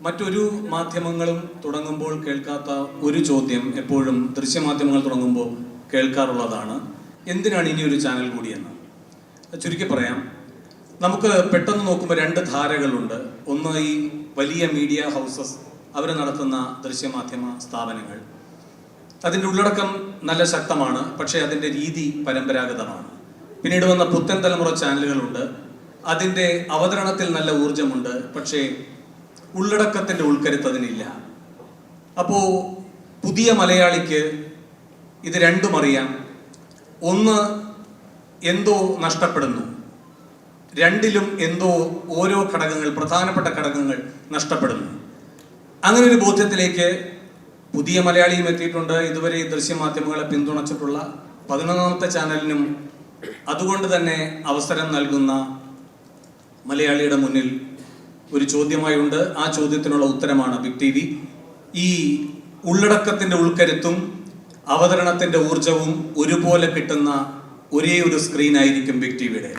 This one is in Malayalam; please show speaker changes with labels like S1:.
S1: മറ്റൊരു മാധ്യമങ്ങളും തുടങ്ങുമ്പോൾ കേൾക്കാത്ത ഒരു ചോദ്യം എപ്പോഴും ദൃശ്യമാധ്യമങ്ങൾ തുടങ്ങുമ്പോൾ കേൾക്കാറുള്ളതാണ്, എന്തിനാണ് ഇനി ഒരു ചാനൽ കൂടിയെന്ന്. ചുരുക്കി പറയാം, നമുക്ക് പെട്ടെന്ന് നോക്കുമ്പോൾ രണ്ട് ധാരകളുണ്ട്. ഒന്ന് ഈ വലിയ മീഡിയ ഹൗസസ്, അവർ നടത്തുന്ന ദൃശ്യമാധ്യമ സ്ഥാപനങ്ങൾ, അതിൻ്റെ ഉള്ളടക്കം നല്ല ശക്തമാണ്, പക്ഷേ അതിൻ്റെ രീതി പരമ്പരാഗതമാണ്. പിന്നീട് വന്ന പുത്തൻ തലമുറ ചാനലുകളുണ്ട്, അതിൻ്റെ അവതരണത്തിൽ നല്ല ഊർജമുണ്ട്, പക്ഷേ ഉള്ളടക്കത്തിൻ്റെ ഉൾക്കരുത്തതിനില്ല. അപ്പോൾ പുതിയ മലയാളിക്ക് ഇത് രണ്ടും അറിയാം. ഒന്ന്, എന്തോ നഷ്ടപ്പെടുന്നു, രണ്ടിലും എന്തോ ഓരോ ഘടകങ്ങൾ, പ്രധാനപ്പെട്ട ഘടകങ്ങൾ നഷ്ടപ്പെടുന്നു. അങ്ങനെ ഒരു ബോധ്യത്തിലേക്ക് പുതിയ മലയാളിയും എത്തിയിട്ടുണ്ട്. ഇതുവരെ ഈ ദൃശ്യമാധ്യമങ്ങളെ പിന്തുണച്ചിട്ടുള്ള 11ാമത്തെ ചാനലിനും അതുകൊണ്ട് തന്നെ അവസരം നൽകുന്ന മലയാളിയുടെ മുന്നിൽ ഒരു ചോദ്യമായുണ്ട്. ആ ചോദ്യത്തിനുള്ള ഉത്തരമാണ് ബിഗ് ടി വി. ഈ ഉള്ളടക്കത്തിൻ്റെ ഉൾക്കരുത്തും അവതരണത്തിൻ്റെ ഊർജവും ഒരുപോലെ കിട്ടുന്ന ഒരേ ഒരു സ്ക്രീനായിരിക്കും ബിഗ് ടി വിയുടെ.